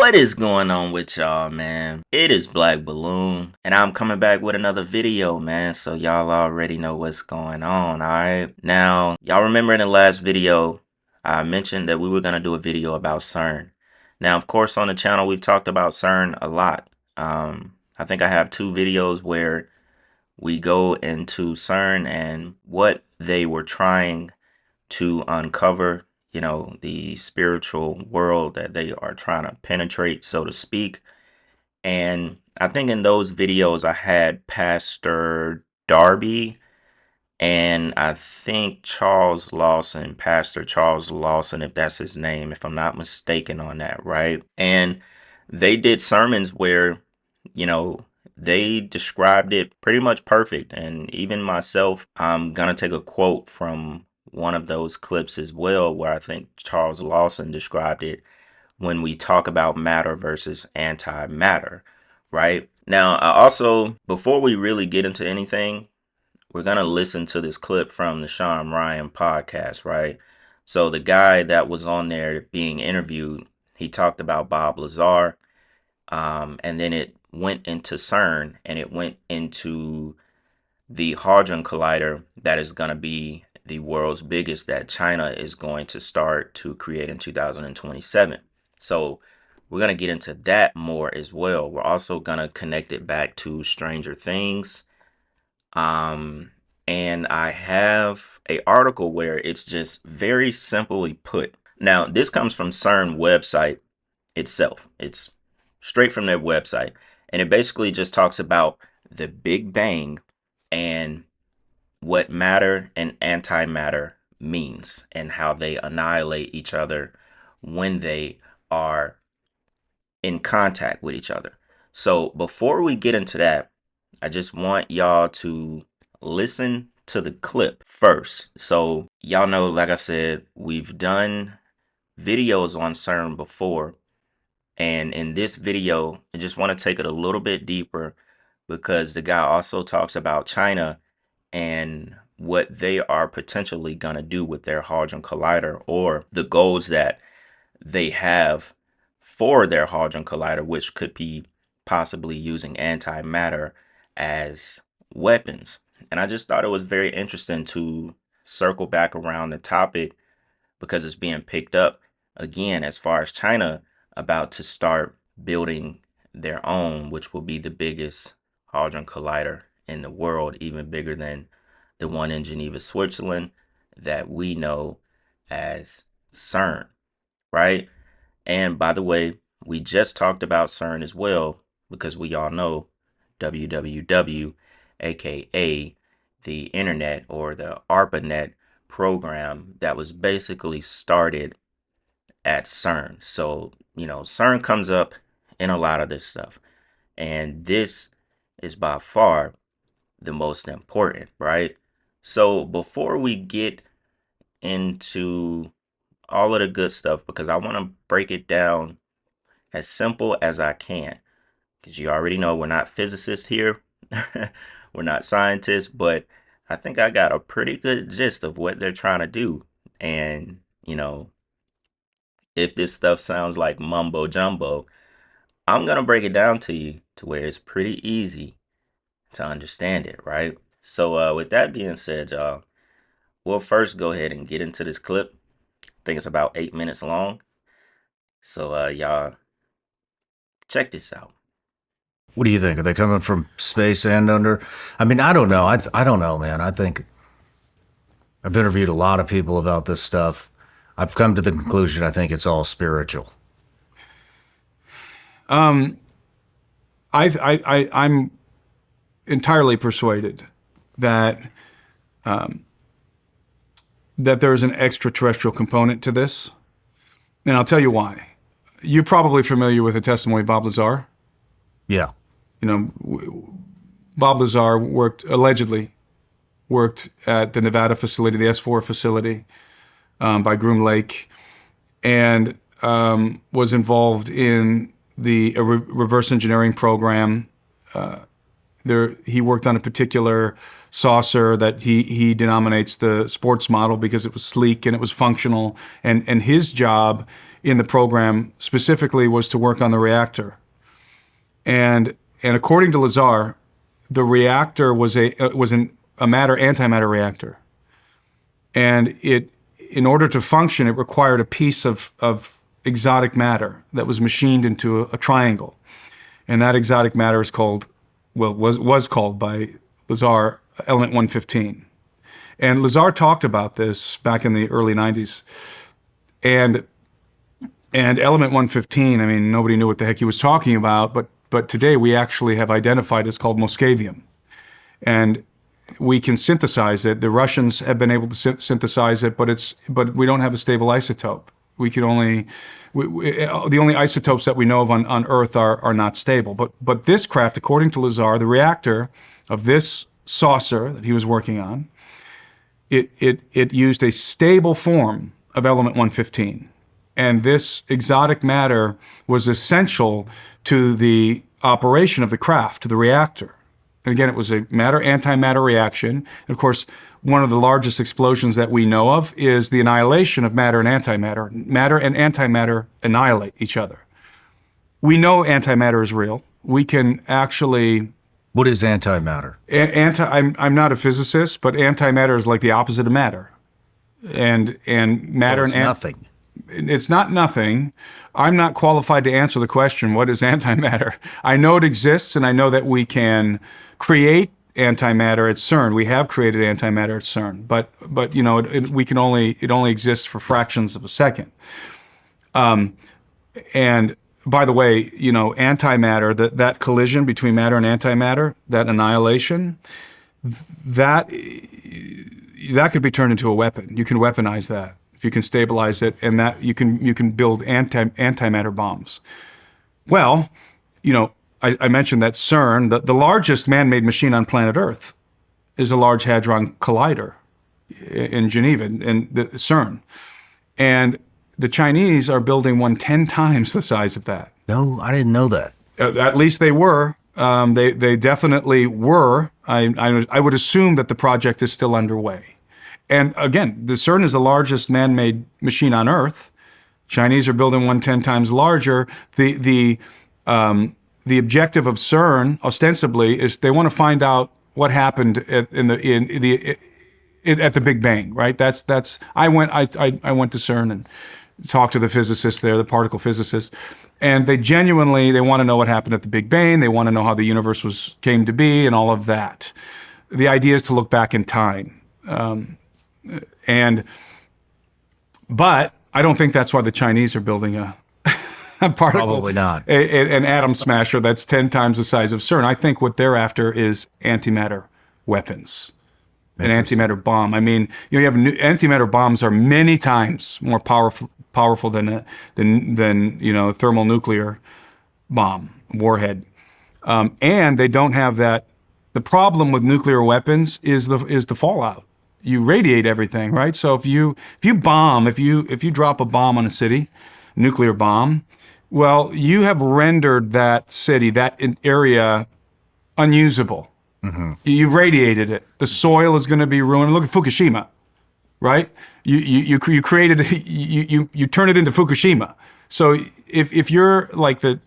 What is going on with y'all, man? It is Black Balloon, and I'm coming back with another video, man. So y'all already know what's going on, alright? Now, y'all remember in the last video, I mentioned that we were going to do a video about CERN. Now, of course, on the channel, we've talked about CERN a lot. I think I have 2 videos where we go into CERN and what they were trying to uncover, the spiritual world that they are trying to penetrate, so to speak. And I think in those videos, I had Pastor Darby and I think Charles Lawson, Pastor Charles Lawson, if that's his name, if I'm not mistaken on that, right? And they did sermons where, you know, they described it pretty much perfect. And even myself, I'm going to take a quote from one of those clips as well, where I think Charles Lawson described it when we talk about matter versus antimatter, right? Now, I also, before we really get into anything, we're going to listen to this clip from the Sean Ryan podcast, right? So the guy that was on there being interviewed, he talked about Bob Lazar, and then it went into CERN, and it went into the Hadron Collider that is going to be the world's biggest, that China is going to start to create in 2027. So we're going to get into that more as well. We're also going to connect it back to Stranger Things. And I have a article where it's just very simply put. Now, this comes from CERN website itself. It's straight from their website. And it basically just talks about the Big Bang and what matter and antimatter means and how they annihilate each other when they are in contact with each other. So before we get into that, I just want y'all to listen to the clip first. So y'all know, like I said, we've done videos on CERN before. And in this video, I just want to take it a little bit deeper because the guy also talks about China and what they are potentially going to do with their Hadron Collider, or the goals that they have for their Hadron Collider, which could be possibly using antimatter as weapons. And I just thought it was very interesting to circle back around the topic because it's being picked up again as far as China about to start building their own, which will be the biggest Hadron Collider in the world, even bigger than the one in Geneva, Switzerland, that we know as CERN, right? And by the way, we just talked about CERN as well, because we all know WWW, aka the internet or the ARPANET program that was basically started at CERN. So, CERN comes up in a lot of this stuff. And this is by far the most important, right? So before we get into all of the good stuff, because I want to break it down as simple as I can, because you already know we're not physicists here. We're not scientists, but I think I got a pretty good gist of what they're trying to do. And, if this stuff sounds like mumbo jumbo, I'm going to break it down to you to where it's pretty easy to understand it, right? So with that being said, y'all, we'll first go ahead and get into this clip. I think it's about 8 minutes long. So y'all, check this out. What do you think? Are they coming from space and under? I mean, I don't know. I don't know, man. I think I've interviewed a lot of people about this stuff. I've come to the conclusion I think it's all spiritual. I'm entirely persuaded that that there is an extraterrestrial component to this, and I'll tell you why. You're probably familiar with the testimony of Bob Lazar. Yeah. Bob Lazar allegedly worked at the Nevada facility, the S4 facility by Groom Lake, and was involved in the reverse engineering program. He worked on a particular saucer that he denominates the sports model because it was sleek and it was functional. And his job in the program specifically was to work on the reactor. And according to Lazar, the reactor was a matter-antimatter reactor. And in order to function, it required a piece of exotic matter that was machined into a triangle. And that exotic matter is called, was called by Lazar, element 115. And Lazar talked about this back in the early 90s. And element 115, I mean, nobody knew what the heck he was talking about, but today we actually have identified it's called moscavium. And we can synthesize it. The Russians have been able to synthesize it, but we don't have a stable isotope. We can only, the only isotopes that we know of on Earth are not stable. But this craft, according to Lazar, the reactor of this saucer that he was working on, it used a stable form of element 115. And this exotic matter was essential to the operation of the craft, to the reactor. And again, it was a matter-antimatter reaction. And of course, one of the largest explosions that we know of is the annihilation of matter and antimatter. Matter and antimatter annihilate each other. We know antimatter is real. We can actually... What is antimatter? I'm not a physicist, but antimatter is like the opposite of matter. And matter So it's nothing. It's not nothing. I'm not qualified to answer the question, what is antimatter? I know it exists, and I know that we can create antimatter at CERN. We have created antimatter at CERN, but you know, it only exists for fractions of a second. And by the way, you know, antimatter, that collision between matter and antimatter, that annihilation, that could be turned into a weapon. You can weaponize that if you can stabilize it, and that you can build antimatter bombs. Well, you know, I mentioned that CERN, the largest man-made machine on planet Earth, is a Large Hadron Collider in Geneva, in the CERN. And the Chinese are building one 10 times the size of that. No, I didn't know that. At least they were. They definitely were. I would assume that the project is still underway. And again, the CERN is the largest man-made machine on Earth. Chinese are building one 10 times larger. The objective of CERN, ostensibly, is they want to find out what happened at the Big Bang. Right? I went to CERN and talked to the physicists there, the particle physicists, and they want to know what happened at the Big Bang. They want to know how the universe came to be and all of that. The idea is to look back in time. But I don't think that's why the Chinese are building a particle. Probably not. An atom smasher that's 10 times the size of CERN. I think what they're after is antimatter weapons, an antimatter bomb. I mean, you have antimatter bombs are many times more powerful than you know, thermonuclear bomb warhead, and they don't have that. The problem with nuclear weapons is the fallout. You radiate everything, right? So if you drop a bomb on a city, nuclear bomb, well, you have rendered that city, that area, unusable. Mm-hmm. You've radiated it. The soil is going to be ruined. Look at Fukushima, right? You created you turn it into Fukushima. So if you're like the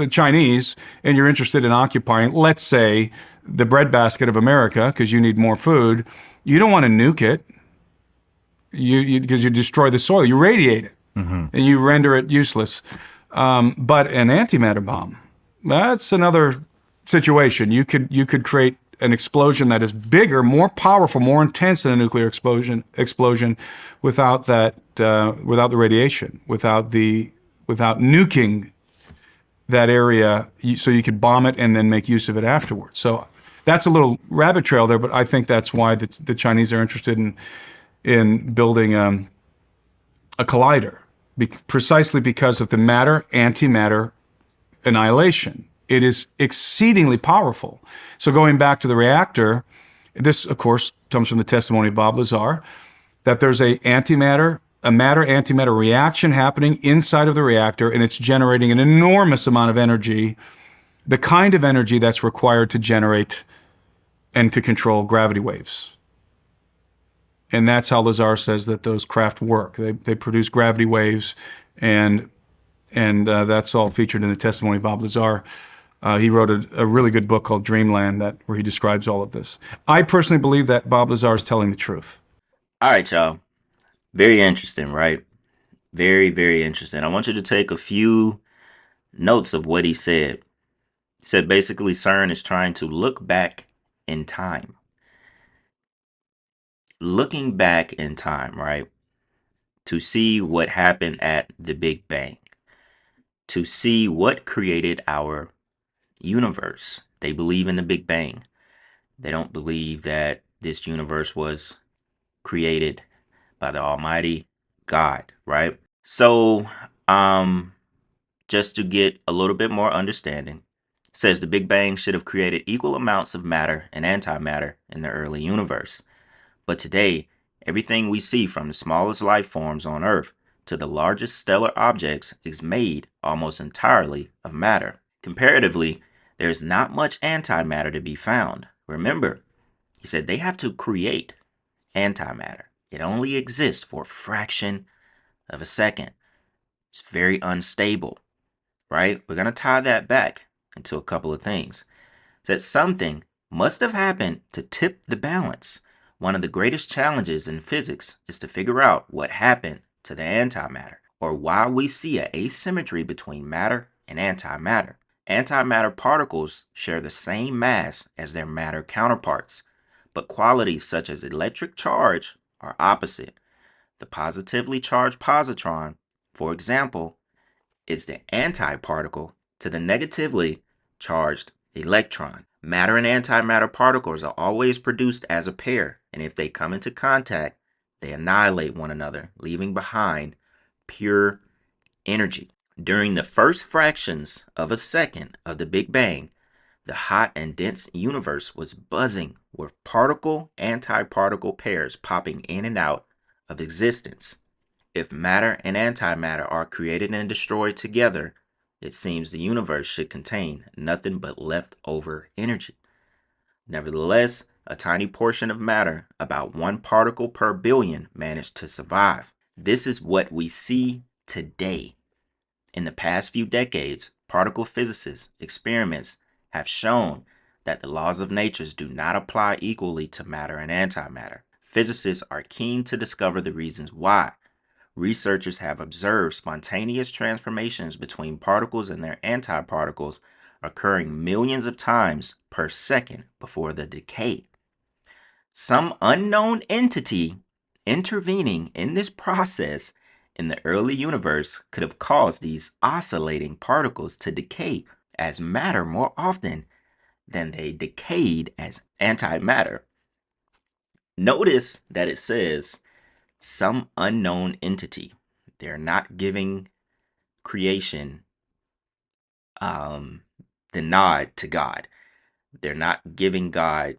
Chinese and you're interested in occupying, let's say, the breadbasket of America because you need more food, you don't want to nuke it. Because you destroy the soil, you radiate it, and you render it useless. But an antimatter bomb, that's another situation. You could create an explosion that is bigger, more powerful, more intense than a nuclear explosion without that, without the radiation, without nuking that area, so you could bomb it and then make use of it afterwards. So that's a little rabbit trail there, but I think that's why the Chinese are interested in building a collider, precisely because of the matter-antimatter annihilation. It is exceedingly powerful. So going back to the reactor, this, of course, comes from the testimony of Bob Lazar, that there's a matter-antimatter reaction happening inside of the reactor, and it's generating an enormous amount of energy, the kind of energy that's required to generate and to control gravity waves. And that's how Lazar says that those craft work. They produce gravity waves, and that's all featured in the testimony of Bob Lazar. He wrote a really good book called Dreamland where he describes all of this. I personally believe that Bob Lazar is telling the truth. All right, y'all. Very interesting, right? Very, very interesting. I want you to take a few notes of what he said. He said basically CERN is trying to look back in time. Looking back in time, right? To see what happened at the Big Bang, to see what created our universe. They believe in the Big Bang. They don't believe that this universe was created by the Almighty God, right? So, just to get a little bit more understanding, says the Big Bang should have created equal amounts of matter and antimatter in the early universe. But today, everything we see from the smallest life forms on Earth to the largest stellar objects is made almost entirely of matter. Comparatively, there is not much antimatter to be found. Remember, he said they have to create antimatter. It only exists for a fraction of a second. It's very unstable, right? We're going to tie that back into a couple of things. That something must have happened to tip the balance. One of the greatest challenges in physics is to figure out what happened to the antimatter, or why we see an asymmetry between matter and antimatter. Antimatter particles share the same mass as their matter counterparts, but qualities such as electric charge are opposite. The positively charged positron, for example, is the antiparticle to the negatively charged electron. Matter and antimatter particles are always produced as a pair, and if they come into contact, they annihilate one another, leaving behind pure energy. During the first fractions of a second of the Big Bang, the hot and dense universe was buzzing with particle-antiparticle pairs popping in and out of existence. If matter and antimatter are created and destroyed together, it seems the universe should contain nothing but leftover energy. Nevertheless, a tiny portion of matter, about 1 particle per billion, managed to survive. This is what we see today. In the past few decades, particle physicists' experiments have shown that the laws of nature do not apply equally to matter and antimatter. Physicists are keen to discover the reasons why. Researchers have observed spontaneous transformations between particles and their antiparticles occurring millions of times per second before the decay. Some unknown entity intervening in this process in the early universe could have caused these oscillating particles to decay as matter more often than they decayed as antimatter. Notice that it says some unknown entity. They're not giving creation the nod to God. They're not giving God,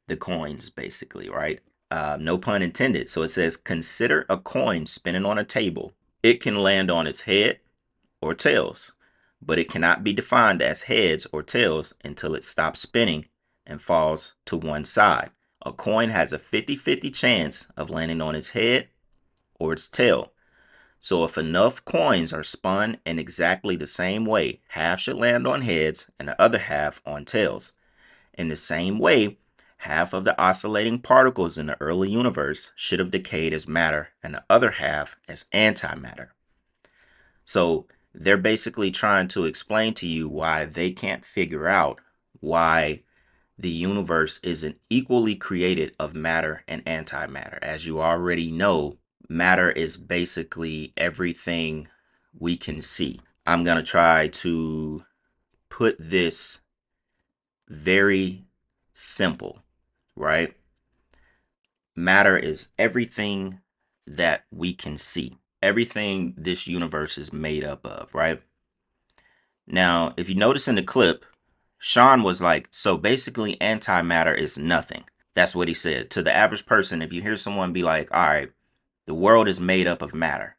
the coins, basically, right? No pun intended. So it says, consider a coin spinning on a table. It can land on its head or tails, but it cannot be defined as heads or tails until it stops spinning and falls to one side. A coin has a 50-50 chance of landing on its head or its tail. So if enough coins are spun in exactly the same way, half should land on heads and the other half on tails. In the same way, half of the oscillating particles in the early universe should have decayed as matter and the other half as antimatter. So they're basically trying to explain to you why they can't figure out why the universe isn't equally created of matter and antimatter. As you already know, matter is basically everything we can see. I'm going to try to put this very simple, right? Matter is everything that we can see, everything this universe is made up of, right? Now, if you notice in the clip, Sean was like, so basically antimatter is nothing. That's what he said. To the average person, if you hear someone be like, all right, the world is made up of matter,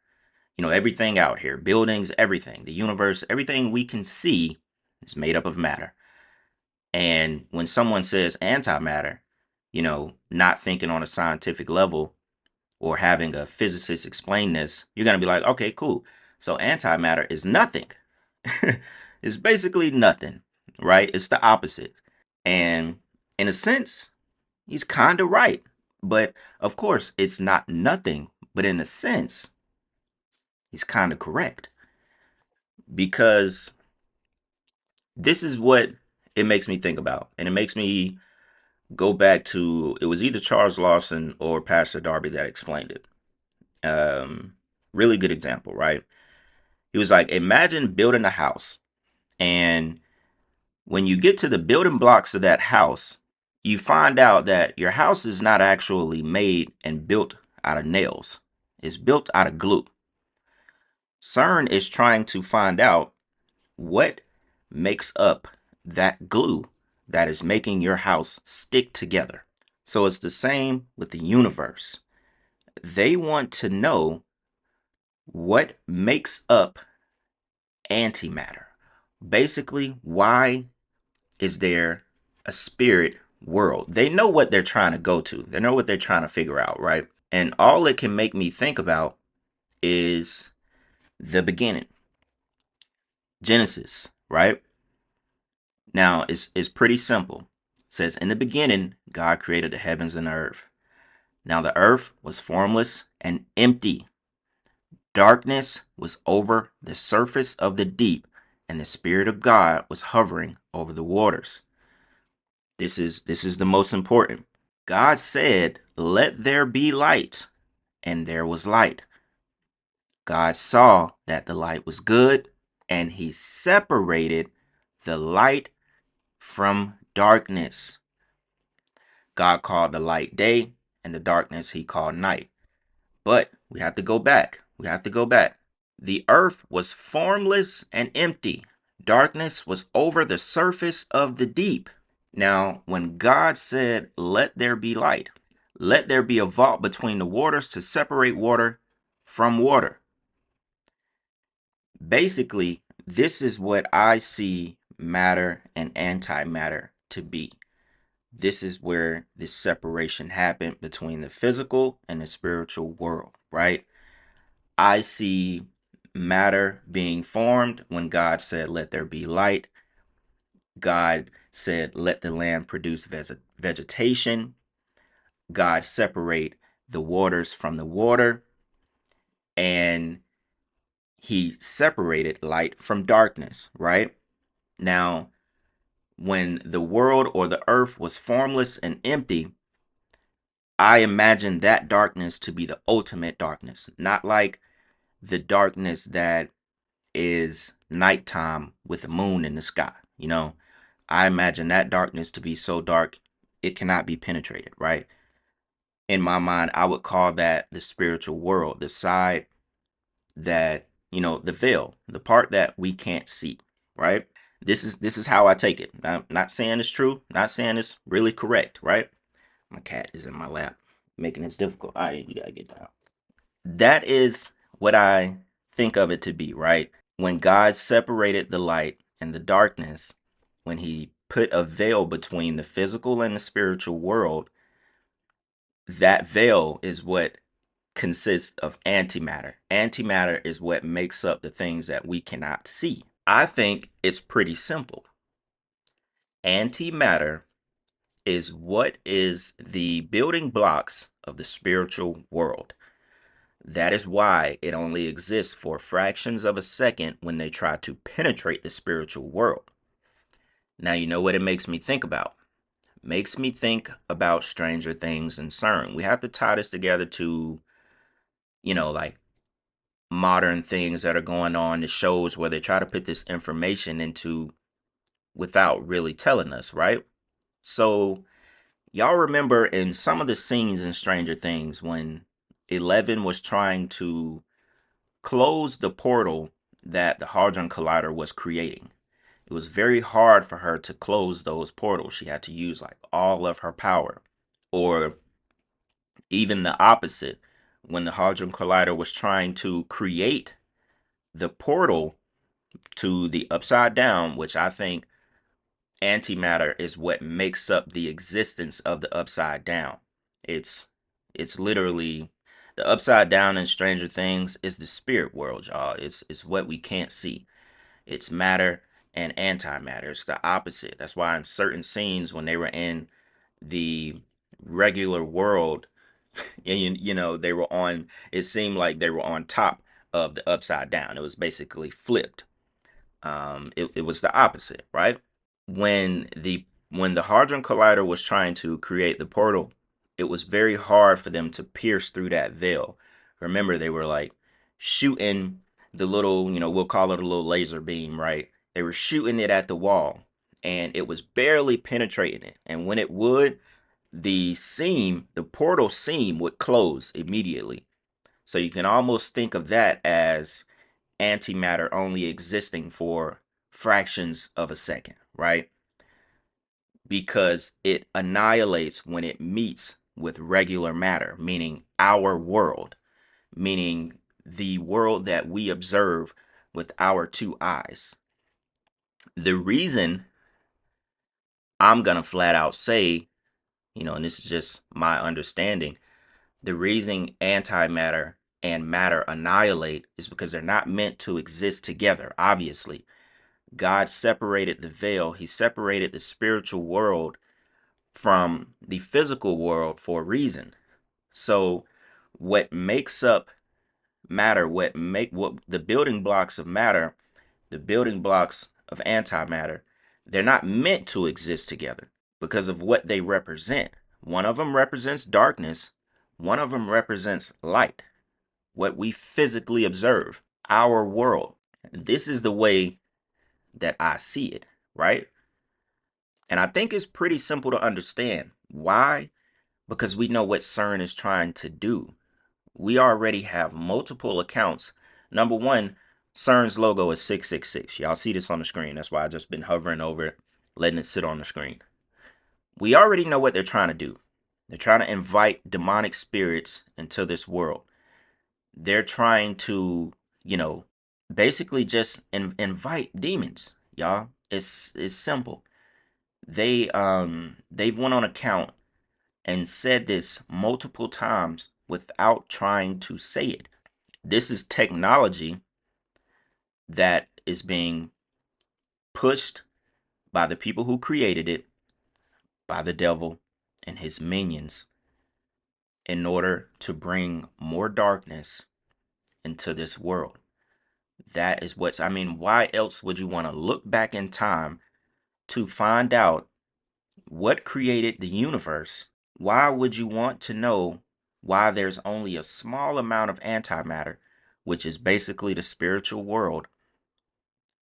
everything out here, buildings, everything, the universe, everything we can see is made up of matter. And when someone says antimatter, not thinking on a scientific level or having a physicist explain this, you're going to be like, okay, cool. So antimatter is nothing. It's basically nothing, right? It's the opposite. And in a sense, he's kind of right. But of course, it's not nothing. But in a sense, he's kind of correct. Because this is what it makes me think about. And it makes me go back to, it was either Charles Lawson or Pastor Darby that explained it. Really good example, right? He was like, imagine building a house, and when you get to the building blocks of that house, you find out that your house is not actually made and built out of nails. It's built out of glue. CERN is trying to find out what makes up that glue that is making your house stick together. So it's the same with the universe. They want to know what makes up antimatter. Basically, why is there a spirit world? They know what they're trying to go to. They know what they're trying to figure out, right? And all it can make me think about is the beginning. Genesis, right? Now, it's pretty simple. It says, in the beginning, God created the heavens and the earth. Now the earth was formless and empty. Darkness was over the surface of the deep, and the Spirit of God was hovering over the waters. This is the most important. God said, let there be light, and there was light. God saw that the light was good, and he separated the light from darkness. God called the light day, and the darkness he called night. But we have to go back. We have to go back. The earth was formless and empty. Darkness was over the surface of the deep. Now, when God said, let there be light, let there be a vault between the waters to separate water from water. Basically, this is what I see matter and antimatter to be. This is where this separation happened between the physical and the spiritual world, right? I see matter being formed when God said, let there be light. God said, let the land produce vegetation. God separate the waters from the water. And he separated light from darkness, right? Now, when the world or the earth was formless and empty, I imagine that darkness to be the ultimate darkness, not like the darkness that is nighttime with the moon in the sky. I imagine that darkness to be so dark it cannot be penetrated, right? In my mind, I would call that the spiritual world, the side that, the veil, the part that we can't see, right? This is how I take it. I'm not saying it's true, not saying it's really correct, right? My cat is in my lap, making this difficult. All right, you gotta get down. That is what I think of it to be, right? When God separated the light and the darkness, when he put a veil between the physical and the spiritual world, that veil is what consists of antimatter. Antimatter is what makes up the things that we cannot see. I think it's pretty simple. Antimatter is what is the building blocks of the spiritual world. That is why it only exists for fractions of a second when they try to penetrate the spiritual world. Now, you know what it makes me think about? It makes me think about Stranger Things and CERN. We have to tie this together to, like modern things that are going on, the shows where they try to put this information into without really telling us, right? So, y'all remember in some of the scenes in Stranger Things when Eleven was trying to close the portal that the Hadron Collider was creating. It was very hard for her to close those portals. She had to use like all of her power. Or even the opposite, when the Hadron Collider was trying to create the portal to the upside down, which I think antimatter is what makes up the existence of the upside down. It's literally The upside down in Stranger Things is the spirit world, y'all. It's what we can't see. It's matter and antimatter. It's the opposite. That's why in certain scenes when they were in the regular world, and they were on. It seemed like they were on top of the upside down. It was basically flipped. It was the opposite, right? When the Hadron Collider was trying to create the portal, it was very hard for them to pierce through that veil. Remember, they were like shooting the little, we'll call it a little laser beam, right? They were shooting it at the wall, and it was barely penetrating it. And when it would, the portal seam would close immediately. So you can almost think of that as antimatter only existing for fractions of a second, right? Because it annihilates when it meets with regular matter, meaning our world, meaning the world that we observe with our two eyes. The reason I'm going to flat out say, and this is just my understanding, the reason antimatter and matter annihilate is because they're not meant to exist together, obviously. God separated the veil, He separated the spiritual world from the physical world for a reason. So what makes up matter, what the building blocks of matter, the building blocks of antimatter, they're not meant to exist together because of what they represent. One of them represents darkness, one of them represents light, what we physically observe, our world. This is the way that I see it, right? And I think it's pretty simple to understand. Why? Because we know what CERN is trying to do. We already have multiple accounts. Number one, CERN's logo is 666. Y'all see this on the screen. That's why I've just been hovering over it, letting it sit on the screen. We already know what they're trying to do. They're trying to invite demonic spirits into this world. They're trying to, basically just invite demons, y'all. It's simple. They've went on account and said this multiple times without trying to say it. This is technology that is being pushed by the people who created it, by the devil and his minions, in order to bring more darkness into this world. That is why else would you want to look back in time to find out what created the universe? Why would you want to know why there's only a small amount of antimatter, which is basically the spiritual world?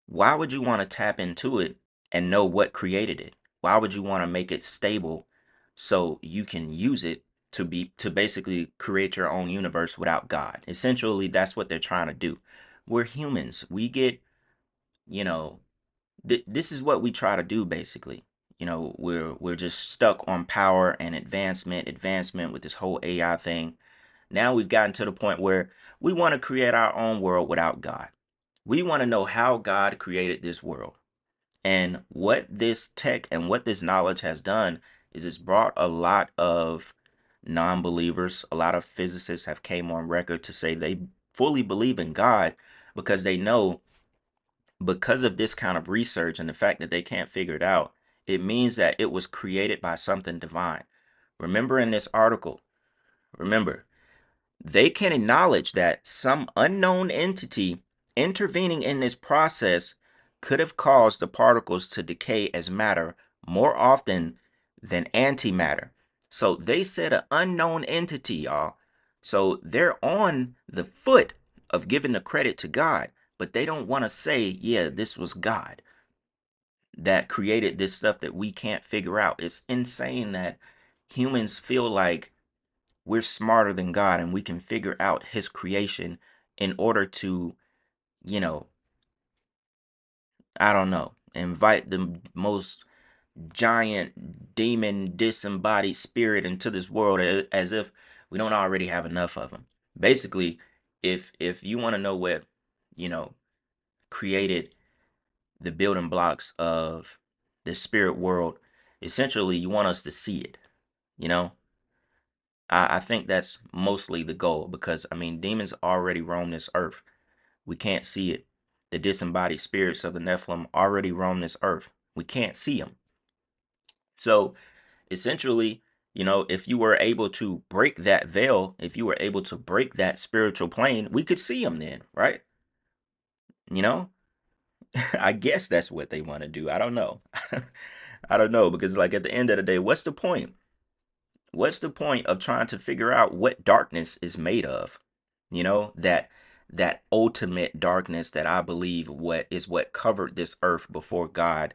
Why would you want to tap into it and know what created it? Why would you want to make it stable so you can use it to basically create your own universe without God? Essentially, that's what they're trying to do. We're humans. We get, you know, this is what we try to do basically. We're just stuck on power and advancement with this whole AI thing. Now we've gotten to the point where we want to create our own world without God. We want to know how God created this world. And what this tech and what this knowledge has done is it's brought a lot of non-believers, a lot of physicists have came on record to say they fully believe in God because they know, because of this kind of research and the fact that they can't figure it out, it means that it was created by something divine. Remember in this article, remember, they can acknowledge that some unknown entity intervening in this process could have caused the particles to decay as matter more often than antimatter. So they said an unknown entity, y'all. So they're on the foot of giving the credit to God, but they don't want to say, yeah, this was God that created this stuff that we can't figure out. It's insane that humans feel like we're smarter than God and we can figure out his creation in order to, you know, I don't know, invite the most giant demon disembodied spirit into this world as if we don't already have enough of them. Basically, if you want to know what, you know, created the building blocks of the spirit world, essentially you want us to see it, you know? I think that's mostly the goal because, I mean, demons already roam this earth. We can't see it. The disembodied spirits of the Nephilim already roam this earth. We can't see them. So essentially, if you were able to break that veil, if you were able to break that spiritual plane, we could see them then, right? You know, I guess that's what they want to do. I don't know. I don't know because, like, at the end of the day, what's the point? What's the point of trying to figure out what darkness is made of? That ultimate darkness that I believe what covered this earth before God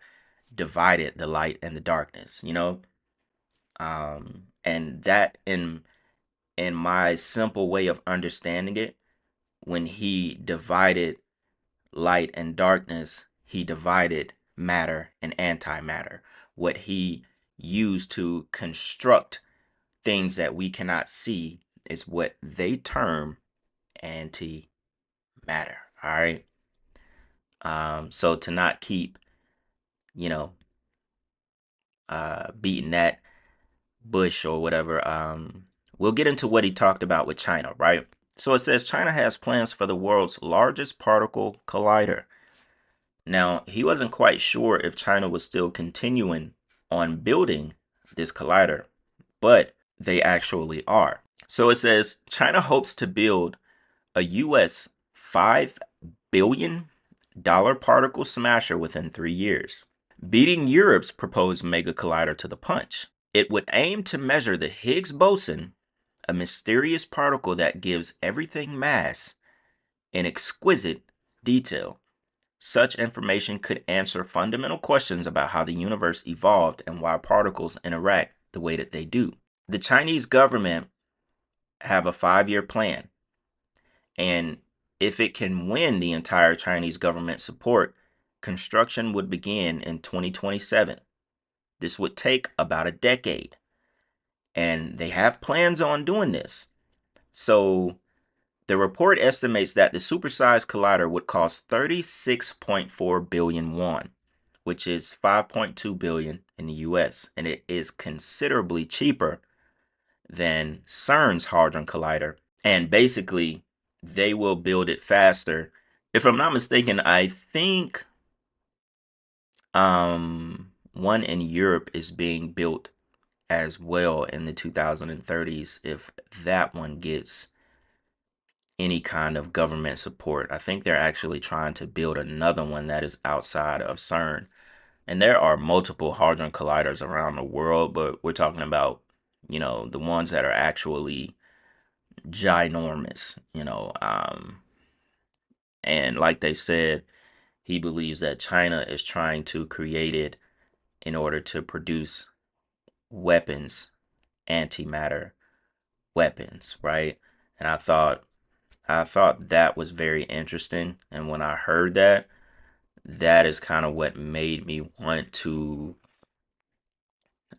divided the light and the darkness. And that in my simple way of understanding it, when he divided light and darkness, he divided matter and antimatter. What he used to construct things that we cannot see is what they term antimatter. All right. So to not keep, you know, beating that bush or whatever, we'll get into what he talked about with China, right? So it says China has plans for the world's largest particle collider. Now, he wasn't quite sure if China was still continuing on building this collider, but they actually are. So it says China hopes to build a US $5 billion particle smasher within 3 years, beating Europe's proposed mega collider to the punch. It would aim to measure the Higgs boson, a mysterious particle that gives everything mass, in exquisite detail. Such information could answer fundamental questions about how the universe evolved and why particles interact the way that they do. The Chinese government have a 5-year plan, and if it can win the entire Chinese government support, construction would begin in 2027. This would take about a decade, and they have plans on doing this. So the report estimates that the supersized collider would cost 36.4 billion won, which is 5.2 billion in the US, and it is considerably cheaper than CERN's Hadron Collider. And basically, they will build it faster. If I'm not mistaken, I think one in Europe is being built as well in the 2030s if that one gets any kind of government support. I think they're actually trying to build another one that is outside of CERN. And there are multiple hadron colliders around the world, but we're talking about, the ones that are actually ginormous. And like they said, he believes that China is trying to create it in order to produce weapons, antimatter weapons, right? And I thought that was very interesting. And when I heard that, that is kind of what made me want to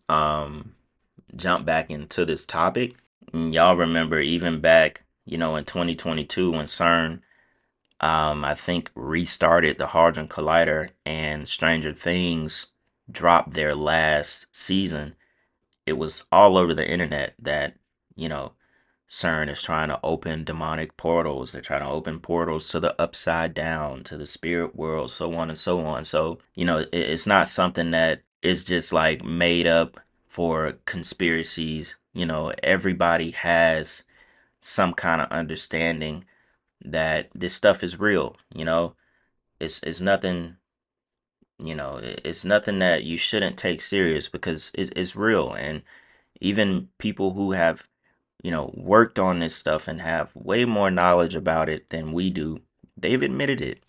um jump back into this topic. And y'all remember even back, in 2022 when CERN I think restarted the Hadron Collider and Stranger Things dropped their last season. It was all over the internet that, you know, CERN is trying to open demonic portals. They're trying to open portals to the upside down, to the spirit world, so on and so on. So, it's not something that is just like made up for conspiracies. Everybody has some kind of understanding that this stuff is real. It's nothing, it's nothing that you shouldn't take serious because it's real. And even people who have worked on this stuff and have way more knowledge about it than we do, they've admitted it.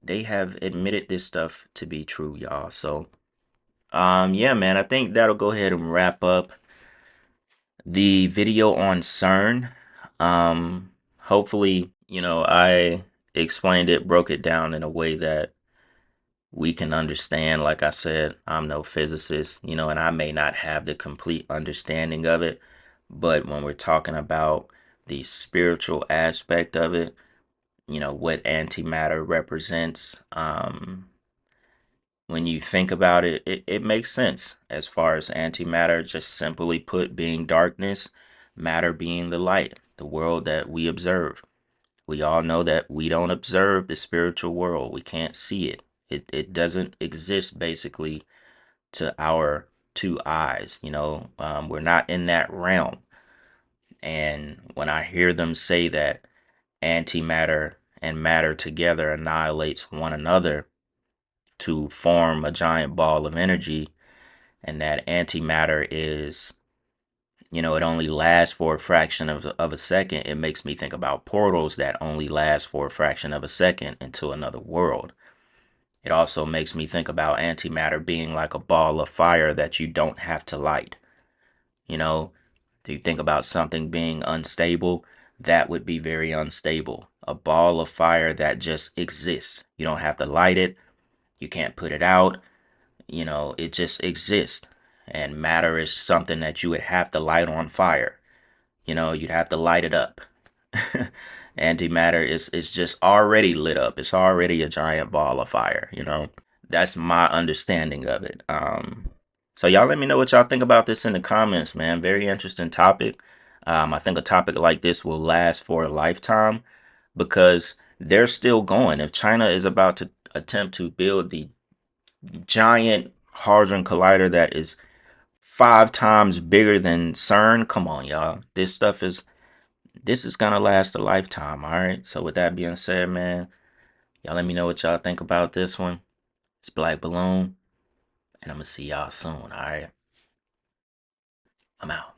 They have admitted this stuff to be true, y'all. So, yeah, man, I think that'll go ahead and wrap up the video on CERN. Hopefully, I explained it, broke it down in a way that we can understand. Like I said, I'm no physicist, and I may not have the complete understanding of it. But when we're talking about the spiritual aspect of it, what antimatter represents, when you think about it, it makes sense as far as antimatter, just simply put, being darkness, matter being the light, the world that we observe. We all know that we don't observe the spiritual world. We can't see it. It doesn't exist basically to our two eyes. We're not in that realm. And when I hear them say that antimatter and matter together annihilates one another to form a giant ball of energy, and that antimatter is, it only lasts for a fraction of a second, it makes me think about portals that only last for a fraction of a second into another world. It also makes me think about antimatter being like a ball of fire that you don't have to light. You know, if you think about something being unstable, that would be very unstable. A ball of fire that just exists. You don't have to light it. You can't put it out. It just exists. And matter is something that you would have to light on fire. You'd have to light it up. Antimatter is just already lit up. It's already a giant ball of fire. That's my understanding of it. So y'all let me know what y'all think about this in the comments, man. Very interesting topic. I think a topic like this will last for a lifetime because they're still going. If China is about to attempt to build the giant hadron collider that is 5 times bigger than CERN, come on, y'all. This is gonna last a lifetime, all right? So with that being said, man, y'all let me know what y'all think about this one. It's Black Balloon, and I'm gonna see y'all soon, all right? I'm out.